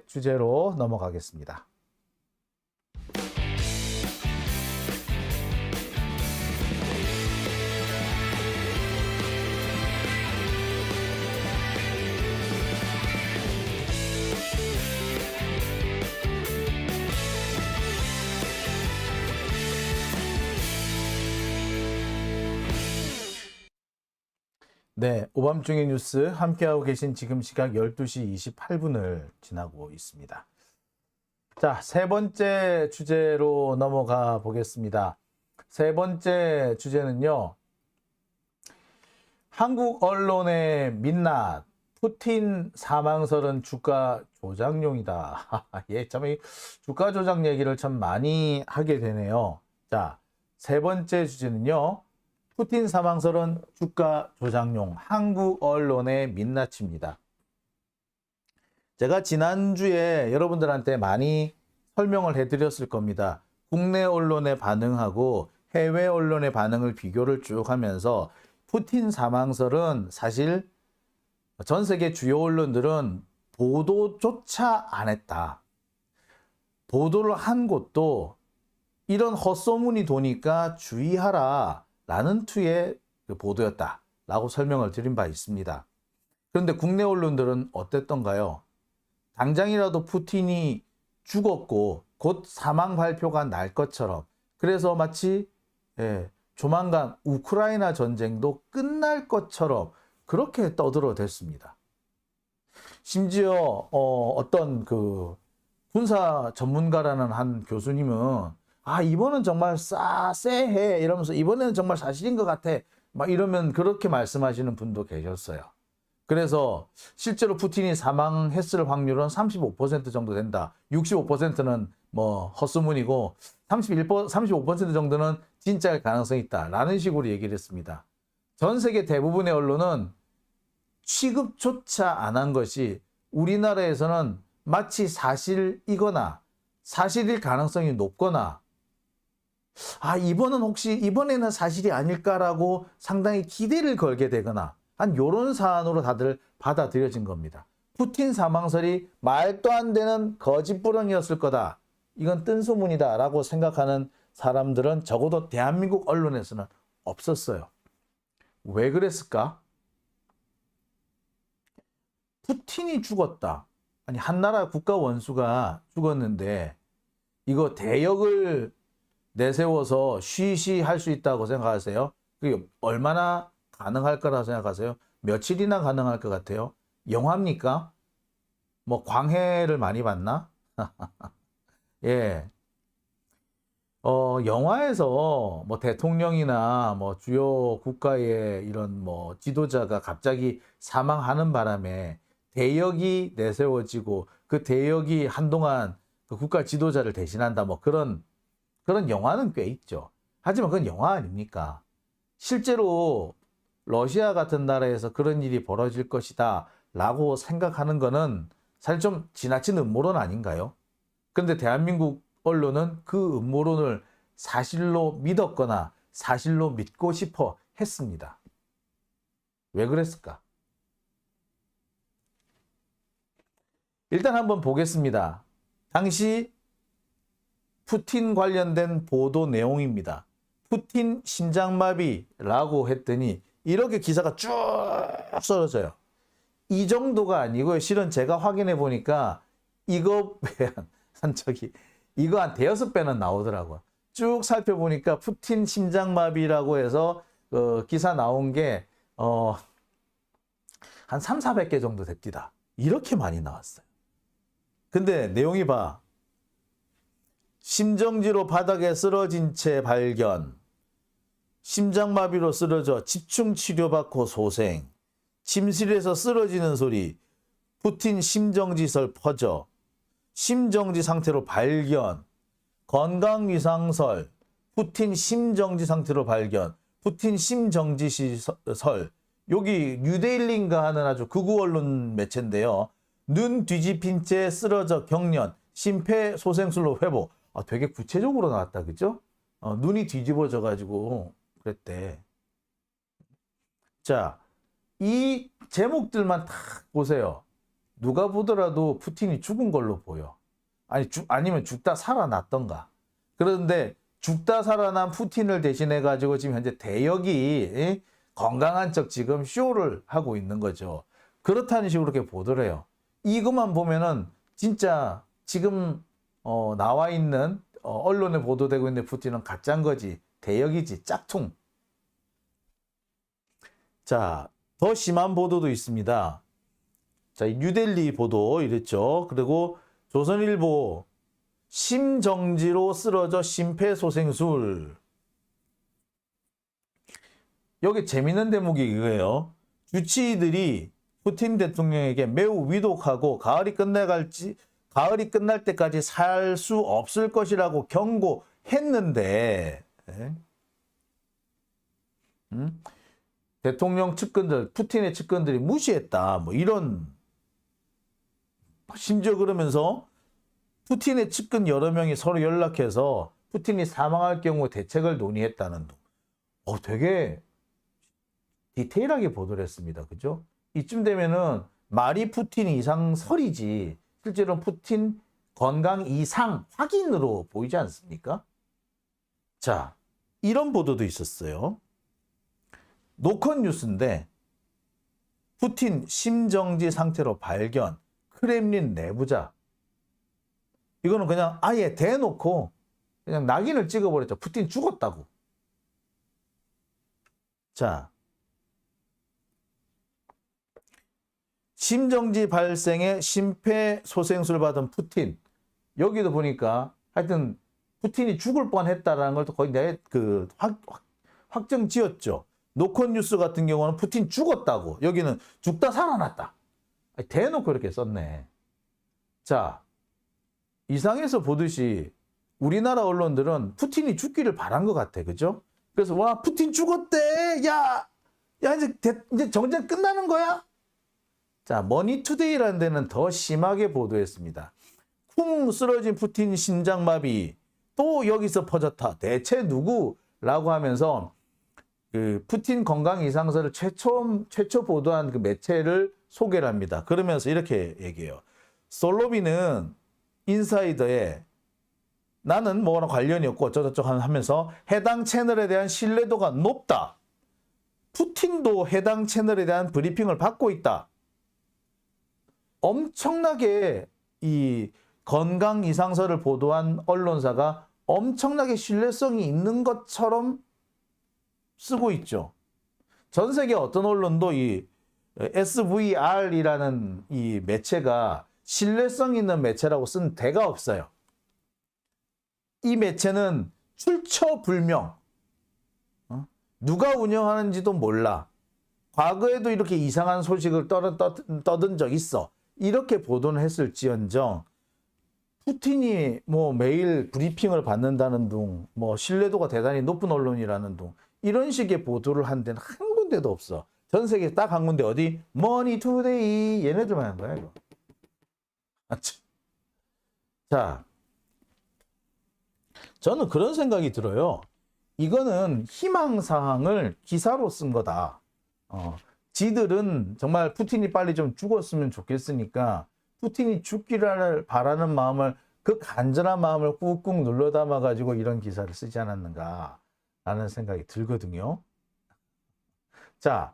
주제로 넘어가겠습니다. 네, 오밤중의 뉴스 함께하고 계신 지금 시각 12시 28분을 지나고 있습니다. 자, 세 번째 주제로 넘어가 보겠습니다. 세 번째 주제는요. 한국 언론의 민낯, 푸틴 사망설은 주가 조작용이다. 예, 참 이 주가 조작 얘기를 참 많이 하게 되네요. 자, 세 번째 주제는요. 푸틴 사망설은 주가 조작용, 한국 언론의 민낯입니다. 제가 지난주에 여러분들한테 많이 설명을 해드렸을 겁니다. 국내 언론의 반응하고 해외 언론의 반응을 비교를 쭉 하면서 푸틴 사망설은 사실 전 세계 주요 언론들은 보도조차 안 했다. 보도를 한 곳도 이런 헛소문이 도니까 주의하라 라는 투의 보도였다라고 설명을 드린 바 있습니다. 그런데 국내 언론들은 어땠던가요? 당장이라도 푸틴이 죽었고 곧 사망 발표가 날 것처럼, 그래서 마치 조만간 우크라이나 전쟁도 끝날 것처럼 그렇게 떠들어댔습니다. 심지어 어떤 그 군사 전문가라는 한 교수님은 이번은 정말 쎄해 이러면서 이번에는 정말 사실인 것 같아 막 이러면 그렇게 말씀하시는 분도 계셨어요. 그래서 실제로 푸틴이 사망했을 확률은 35% 정도 된다. 65%는 뭐 헛소문이고 35% 정도는 진짜일 가능성이 있다 라는 식으로 얘기를 했습니다. 전 세계 대부분의 언론은 취급조차 안 한 것이 우리나라에서는 마치 사실이거나 사실일 가능성이 높거나 이번에는 사실이 아닐까라고 상당히 기대를 걸게 되거나 한 요런 사안으로 다들 받아들여진 겁니다. 푸틴 사망설이 말도 안 되는 거짓부렁이었을 거다. 이건 뜬소문이다 라고 생각하는 사람들은 적어도 대한민국 언론에서는 없었어요. 왜 그랬을까? 푸틴이 죽었다. 아니, 한 나라 국가 원수가 죽었는데 이거 대역을 내세워서 쉬쉬할 수 있다고 생각하세요? 그게 얼마나 가능할 거라고 생각하세요? 며칠이나 가능할 것 같아요? 영화입니까? 뭐 광해를 많이 봤나? 예. 영화에서 뭐 대통령이나 뭐 주요 국가의 이런 뭐 지도자가 갑자기 사망하는 바람에 대역이 내세워지고 그 대역이 한동안 그 국가 지도자를 대신한다 뭐 그런 영화는 꽤 있죠. 하지만 그건 영화 아닙니까? 실제로 러시아 같은 나라에서 그런 일이 벌어질 것이다 라고 생각하는 거는 사실 좀 지나친 음모론 아닌가요? 그런데 대한민국 언론은 그 음모론을 사실로 믿었거나 사실로 믿고 싶어 했습니다. 왜 그랬을까? 일단 한번 보겠습니다. 당시 푸틴 관련된 보도 내용입니다. 푸틴 심장마비라고 했더니 이렇게 기사가 쭉 써져요. 이 정도가 아니고요. 실은 제가 확인해 보니까 이거 한 대여섯 배는 나오더라고요. 쭉 살펴보니까 푸틴 심장마비라고 해서 기사 나온 게 한 3, 400개 정도 됩니다. 이렇게 많이 나왔어요. 근데 내용이 봐. 심정지로 바닥에 쓰러진 채 발견, 심장마비로 쓰러져 집중치료받고 소생, 침실에서 쓰러지는 소리, 푸틴 심정지설 퍼져, 심정지 상태로 발견, 건강위상설, 푸틴 심정지 상태로 발견, 푸틴 심정지설, 여기 뉴데일리인가 하는 아주 극우 언론 매체인데요. 눈 뒤집힌 채 쓰러져 경련, 심폐소생술로 회복. 되게 구체적으로 나왔다, 그죠? 눈이 뒤집어져 가지고 그랬대. 자, 이 제목들만 딱 보세요. 누가 보더라도 푸틴이 죽은 걸로 보여. 아니면 죽다 살아났던가. 그런데 죽다 살아난 푸틴을 대신해 가지고 지금 현재 대역이 건강한 척 지금 쇼를 하고 있는 거죠. 그렇다는 식으로 이렇게 보더래요. 이것만 보면은 진짜 지금 나와 있는 언론에 보도되고 있는 푸틴은 가짜인 거지. 대역이지. 짝퉁. 자, 더 심한 보도도 있습니다. 자, 뉴델리 보도 이랬죠. 그리고 조선일보 심정지로 쓰러져 심폐소생술. 여기 재밌는 대목이 이거예요. 주치의들이 푸틴 대통령에게 매우 위독하고 가을이 끝날 때까지 살 수 없을 것이라고 경고했는데, 대통령 측근들, 푸틴의 측근들이 무시했다. 뭐 이런, 심지어 그러면서 푸틴의 측근 여러 명이 서로 연락해서 푸틴이 사망할 경우 대책을 논의했다는 둥. 되게 디테일하게 보도를 했습니다. 그죠? 이쯤 되면은 말이 푸틴 이상설이지 실제로는 푸틴 건강 이상 확인으로 보이지 않습니까? 자, 이런 보도도 있었어요. 노컷 뉴스인데 푸틴 심정지 상태로 발견, 크렘린 내부자. 이거는 그냥 아예 대놓고 그냥 낙인을 찍어버렸죠. 푸틴 죽었다고. 자, 심정지 발생에 심폐소생술 받은 푸틴. 여기도 보니까 하여튼 푸틴이 죽을 뻔했다라는 걸 거의 확정 지었죠. 노컷 뉴스 같은 경우는 푸틴 죽었다고. 여기는 죽다 살아났다. 대놓고 이렇게 썼네. 자, 이상해서 보듯이 우리나라 언론들은 푸틴이 죽기를 바란 것 같아. 그죠? 그래서 와, 푸틴 죽었대. 야 이제 정전 끝나는 거야? 자, 머니투데이라는 데는 더 심하게 보도했습니다. 쿵 쓰러진 푸틴 심장마비 또 여기서 퍼졌다. 대체 누구라고 하면서 그 푸틴 건강 이상설을 최초 보도한 그 매체를 소개를 합니다. 그러면서 이렇게 얘기해요. 솔로비는 인사이더에 나는 뭐랑 관련이 없고 어쩌고저쩌고 하면서 해당 채널에 대한 신뢰도가 높다. 푸틴도 해당 채널에 대한 브리핑을 받고 있다. 엄청나게 이 건강 이상설을 보도한 언론사가 엄청나게 신뢰성이 있는 것처럼 쓰고 있죠. 전 세계 어떤 언론도 이 SVR이라는 이 매체가 신뢰성 있는 매체라고 쓴 데가 없어요. 이 매체는 출처불명. 누가 운영하는지도 몰라. 과거에도 이렇게 이상한 소식을 떠든 적 있어. 이렇게 보도는 했을지언정 푸틴이 뭐 매일 브리핑을 받는다는 둥, 뭐 신뢰도가 대단히 높은 언론이라는 둥, 이런 식의 보도를 한 데는 한 군데도 없어. 전 세계 딱 한 군데 어디? 머니투데이. 얘네들만 하는 거야 이거. 자, 저는 그런 생각이 들어요. 이거는 희망사항을 기사로 쓴 거다. 지들은 정말 푸틴이 빨리 좀 죽었으면 좋겠으니까 푸틴이 죽기를 바라는 마음을, 그 간절한 마음을 꾹꾹 눌러 담아 가지고 이런 기사를 쓰지 않았는가 라는 생각이 들거든요. 자,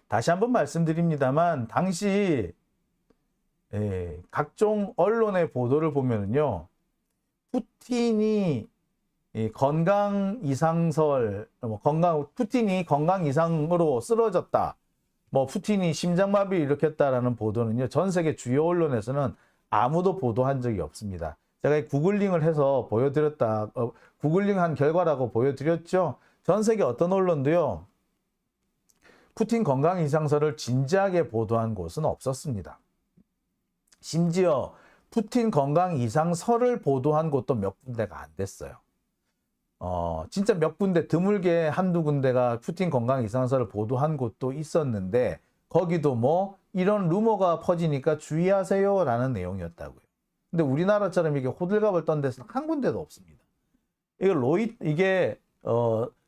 다시 한번 말씀드립니다만 당시 각종 언론의 보도를 보면요, 푸틴이 건강 이상설, 푸틴이 건강 이상으로 쓰러졌다, 뭐 푸틴이 심장마비를 일으켰다라는 보도는요, 전 세계 주요 언론에서는 아무도 보도한 적이 없습니다. 제가 구글링을 해서 구글링한 결과라고 보여드렸죠. 전 세계 어떤 언론도요, 푸틴 건강 이상설을 진지하게 보도한 곳은 없었습니다. 심지어 푸틴 건강 이상설을 보도한 곳도 몇 군데가 안 됐어요. 진짜 몇 군데, 드물게 한두 군데가 푸틴 건강 이상설을 보도한 곳도 있었는데 거기도 뭐 이런 루머가 퍼지니까 주의하세요 라는 내용이었다고요. 근데 우리나라처럼 이게 호들갑을 떤 데서는 한 군데도 없습니다. 이게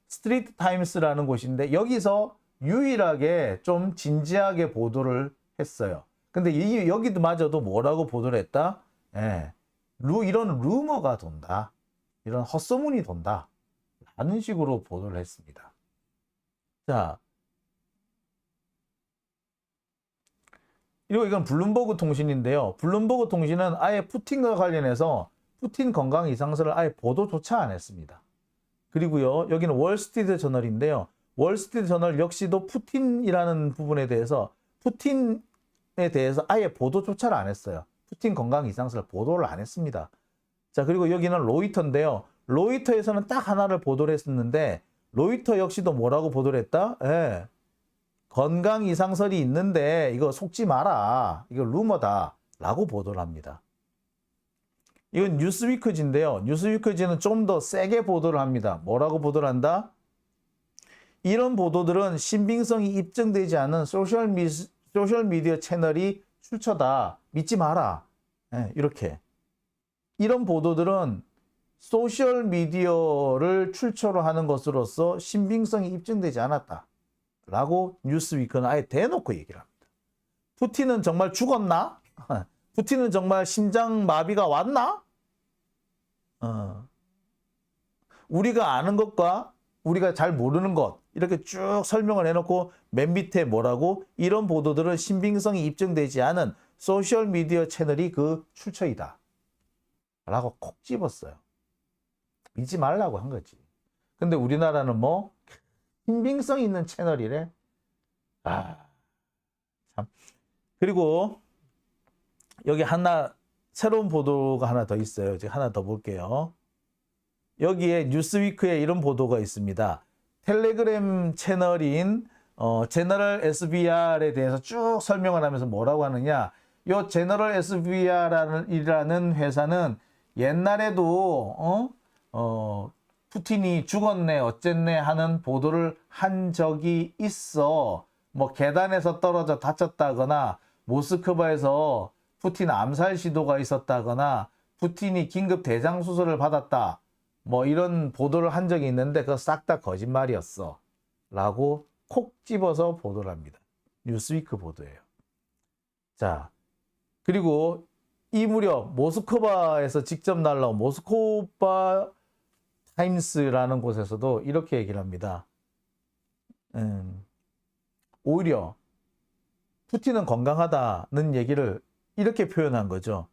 스트리트 타임스라는 곳인데 여기서 유일하게 좀 진지하게 보도를 했어요. 근데 여기도 마저도 뭐라고 보도를 했다? 예. 이런 루머가 돈다. 이런 헛소문이 돈다. 라는 식으로 보도를 했습니다. 자, 그리고 이건 블룸버그 통신인데요. 블룸버그 통신은 아예 푸틴과 관련해서 푸틴 건강 이상설을 아예 보도조차 안 했습니다. 그리고요, 여기는 월스트리트 저널인데요. 월스트리트 저널 역시도 푸틴이라는 부분에 대해서 푸틴에 대해서 아예 보도조차를 안 했어요. 푸틴 건강 이상설 보도를 안 했습니다. 자, 그리고 여기는 로이터인데요. 로이터에서는 딱 하나를 보도를 했었는데 로이터 역시도 뭐라고 보도를 했다? 예. 건강 이상설이 있는데 이거 속지 마라. 이거 루머다. 라고 보도를 합니다. 이건 뉴스위크지인데요. 뉴스위크지는 좀 더 세게 보도를 합니다. 뭐라고 보도를 한다? 이런 보도들은 신빙성이 입증되지 않은 소셜미디어 채널이 출처다. 믿지 마라. 네, 이렇게. 이런 보도들은 소셜미디어를 출처로 하는 것으로서 신빙성이 입증되지 않았다. 라고 뉴스위크는 아예 대놓고 얘기를 합니다. 푸틴은 정말 죽었나? 푸틴은 정말 심장 마비가 왔나? 우리가 아는 것과 우리가 잘 모르는 것 이렇게 쭉 설명을 해놓고 맨 밑에 뭐라고? 이런 보도들은 신빙성이 입증되지 않은 소셜미디어 채널이 그 출처이다. 라고 콕 집었어요. 믿지 말라고 한 거지. 근데 우리나라는 뭐 신빙성 있는 채널이래. 참. 그리고 여기 하나 새로운 보도가 하나 더 있어요. 제가 하나 더 볼게요. 여기에 뉴스위크에 이런 보도가 있습니다. 텔레그램 채널인 제너럴 SBR에 대해서 쭉 설명을 하면서 뭐라고 하느냐. 요 제너럴 SBR이라는 회사는 옛날에도 푸틴이 죽었네 어쨌네 하는 보도를 한 적이 있어. 뭐 계단에서 떨어져 다쳤다거나 모스크바에서 푸틴 암살 시도가 있었다거나 푸틴이 긴급 대장 수술을 받았다. 뭐 이런 보도를 한 적이 있는데 그거 싹 다 거짓말이었어. 라고 콕 집어서 보도를 합니다. 뉴스위크 보도예요. 자, 그리고 이 무렵 모스크바에서 직접 날라온 모스크바 타임스라는 곳에서도 이렇게 얘기를 합니다. 오히려 푸틴은 건강하다는 얘기를 이렇게 표현한 거죠.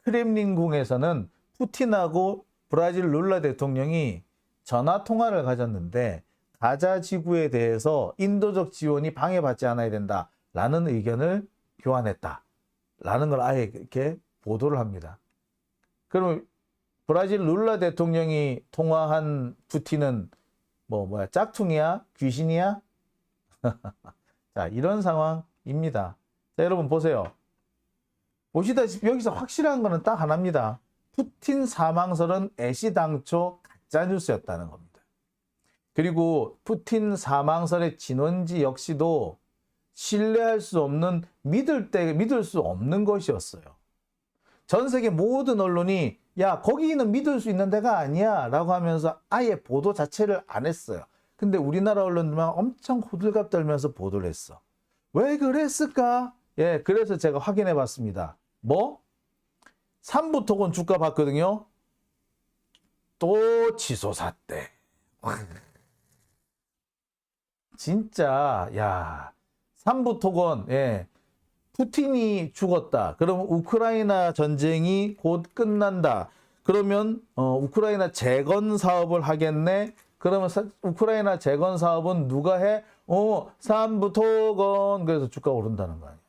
크렘린궁에서는 푸틴하고 브라질 룰라 대통령이 전화 통화를 가졌는데 가자 지구에 대해서 인도적 지원이 방해받지 않아야 된다라는 의견을 교환했다라는 걸 아예 이렇게 보도를 합니다. 그럼 브라질 룰라 대통령이 통화한 푸틴은 뭐야 짝퉁이야? 귀신이야? 자, 이런 상황입니다. 자, 여러분 보세요. 보시다시피 여기서 확실한 거는 딱 하나입니다. 푸틴 사망설은 애시당초 가짜뉴스였다는 겁니다. 그리고 푸틴 사망설의 진원지 역시도 신뢰할 수 없는 믿을 수 없는 것이었어요. 전 세계 모든 언론이 야 거기는 믿을 수 있는 데가 아니야 라고 하면서 아예 보도 자체를 안 했어요. 근데 우리나라 언론들만 엄청 호들갑 떨면서 보도를 했어. 왜 그랬을까? 예, 그래서 제가 확인해 봤습니다. 뭐? 삼부토건 주가 봤거든요. 또 치솟았대. 진짜 야 삼부토건 예. 푸틴이 죽었다. 그럼 우크라이나 전쟁이 곧 끝난다. 그러면 우크라이나 재건 사업을 하겠네. 그러면 우크라이나 재건 사업은 누가 해? 삼부토건. 그래서 주가 오른다는 거 아니야.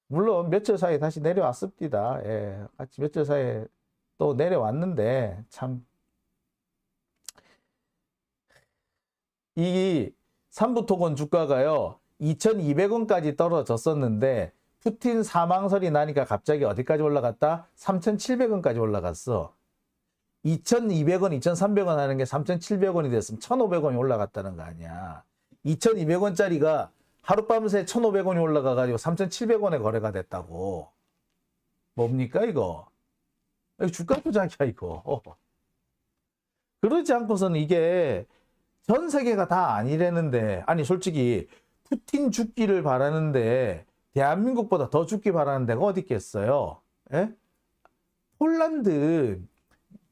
물론 며칠 사이에 다시 내려왔습니다. 예, 같이 며칠 사이에 또 내려왔는데 참 이 삼부토건 주가가요 2,200원까지 떨어졌었는데 푸틴 사망설이 나니까 갑자기 어디까지 올라갔다? 3,700원까지 올라갔어. 2,200원, 2,300원 하는 게 3,700원이 됐으면 1,500원이 올라갔다는 거 아니야. 2,200원짜리가 하룻밤새 1,500원이 올라가가지고 3,700원에 거래가 됐다고. 뭡니까 이거? 주가 조작이야 이거. 그러지 않고서는 이게 전 세계가 다 아니라는데 아니 솔직히 푸틴 죽기를 바라는데 대한민국보다 더 죽기 바라는 데가 어디 있겠어요? 예? 폴란드,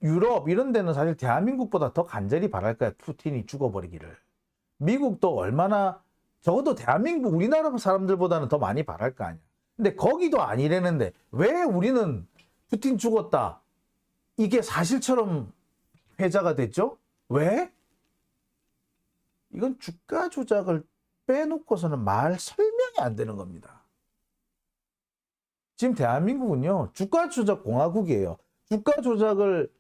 유럽 이런 데는 사실 대한민국보다 더 간절히 바랄 거야. 푸틴이 죽어버리기를. 미국도 얼마나 적어도 대한민국 우리나라 사람들보다는 더 많이 바랄 거 아니야. 근데 거기도 아니라는데 왜 우리는 푸틴 죽었다 이게 사실처럼 회자가 됐죠? 왜? 이건 주가 조작을 빼놓고서는 말 설명이 안 되는 겁니다. 지금 대한민국은요, 주가 조작 공화국이에요. 주가 조작을,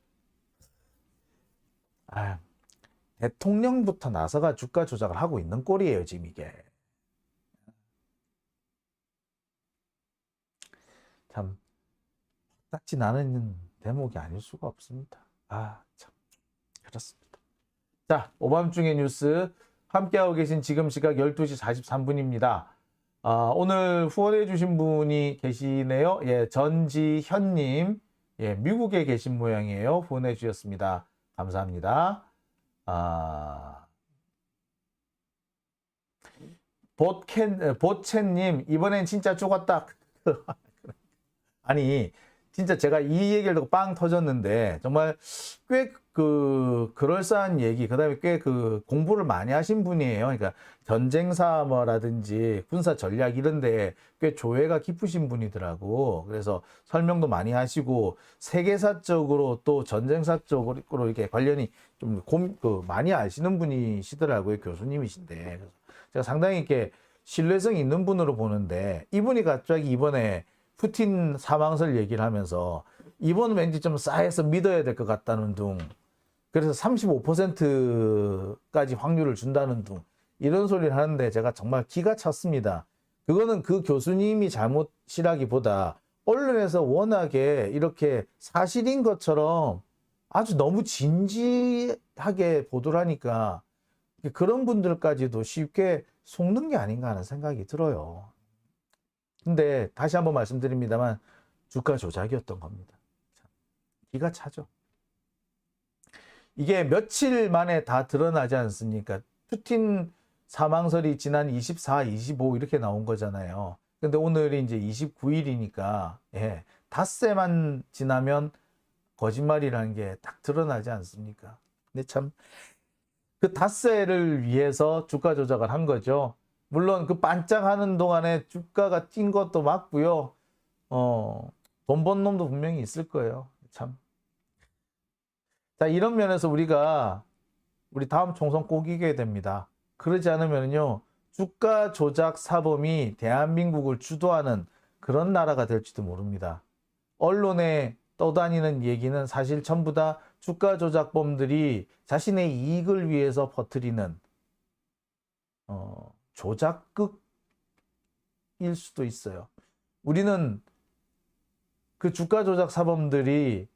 대통령부터 나서가 주가 조작을 하고 있는 꼴이에요, 지금 이게. 참, 딱지 나는 대목이 아닐 수가 없습니다. 참, 그렇습니다. 자, 오밤중의 뉴스. 함께하고 계신 지금 시각 12시 43분입니다. 오늘 후원해주신 분이 계시네요. 예, 전지현님. 예, 미국에 계신 모양이에요. 후원해주셨습니다. 감사합니다. 보첸님, 이번엔 진짜 죽었다. 아니, 진짜 제가 이 얘기를 듣고 빵 터졌는데, 정말 꽤 그럴싸한 얘기, 그 다음에 꽤 공부를 많이 하신 분이에요. 그러니까 전쟁사 뭐라든지 군사 전략 이런데 꽤 조예가 깊으신 분이더라고. 그래서 설명도 많이 하시고, 세계사적으로 또 전쟁사적으로 이렇게 관련이 좀 많이 아시는 분이시더라고요. 교수님이신데. 그래서 제가 상당히 이렇게 신뢰성이 있는 분으로 보는데, 이분이 갑자기 이번에 푸틴 사망설 얘기를 하면서 이번 왠지 좀 싸해서 믿어야 될 것 같다는 둥, 그래서 35%까지 확률을 준다는 둥, 이런 소리를 하는데 제가 정말 기가 찼습니다. 그거는 그 교수님이 잘못이라기보다 언론에서 워낙에 이렇게 사실인 것처럼 아주 너무 진지하게 보도를 하니까 그런 분들까지도 쉽게 속는 게 아닌가 하는 생각이 들어요. 근데 다시 한번 말씀드립니다만 주가 조작이었던 겁니다. 기가 차죠. 이게 며칠 만에 다 드러나지 않습니까? 푸틴 사망설이 지난 24, 25 이렇게 나온 거잖아요. 근데 오늘이 이제 29일이니까 예, 닷새만 지나면 거짓말이라는 게 딱 드러나지 않습니까? 근데 참 그 닷새를 위해서 주가 조작을 한 거죠. 물론 그 반짝하는 동안에 주가가 뛴 것도 맞고요. 돈 번 놈도 분명히 있을 거예요. 참. 자, 이런 면에서 우리 다음 총선 꼭 이겨야 됩니다. 그러지 않으면요, 주가 조작 사범이 대한민국을 주도하는 그런 나라가 될지도 모릅니다. 언론에 떠다니는 얘기는 사실 전부 다 주가 조작범들이 자신의 이익을 위해서 퍼뜨리는 조작극일 수도 있어요. 우리는 그 주가 조작 사범들이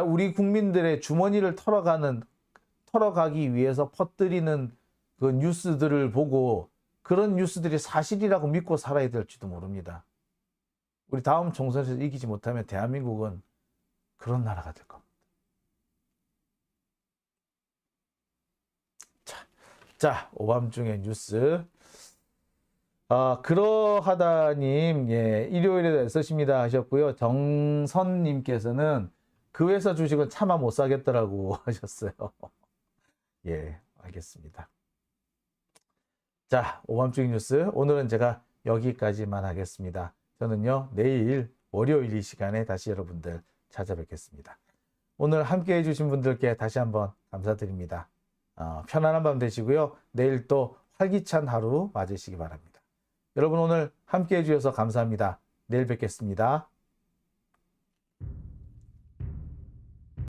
우리 국민들의 주머니를 털어가기 위해서 퍼뜨리는 그 뉴스들을 보고 그런 뉴스들이 사실이라고 믿고 살아야 될지도 모릅니다. 우리 다음 총선에서 이기지 못하면 대한민국은 그런 나라가 될 겁니다. 자, 오밤중의 뉴스. 그러하다님, 예, 일요일에도 애쓰십니다 하셨고요. 정선님께서는 그 회사 주식은 차마 못 사겠더라고 하셨어요. 예, 알겠습니다. 자, 오밤중의 뉴스. 오늘은 제가 여기까지만 하겠습니다. 저는요, 내일 월요일 이 시간에 다시 여러분들 찾아뵙겠습니다. 오늘 함께 해주신 분들께 다시 한번 감사드립니다. 편안한 밤 되시고요. 내일 또 활기찬 하루 맞으시기 바랍니다. 여러분 오늘 함께 해주셔서 감사합니다. 내일 뵙겠습니다.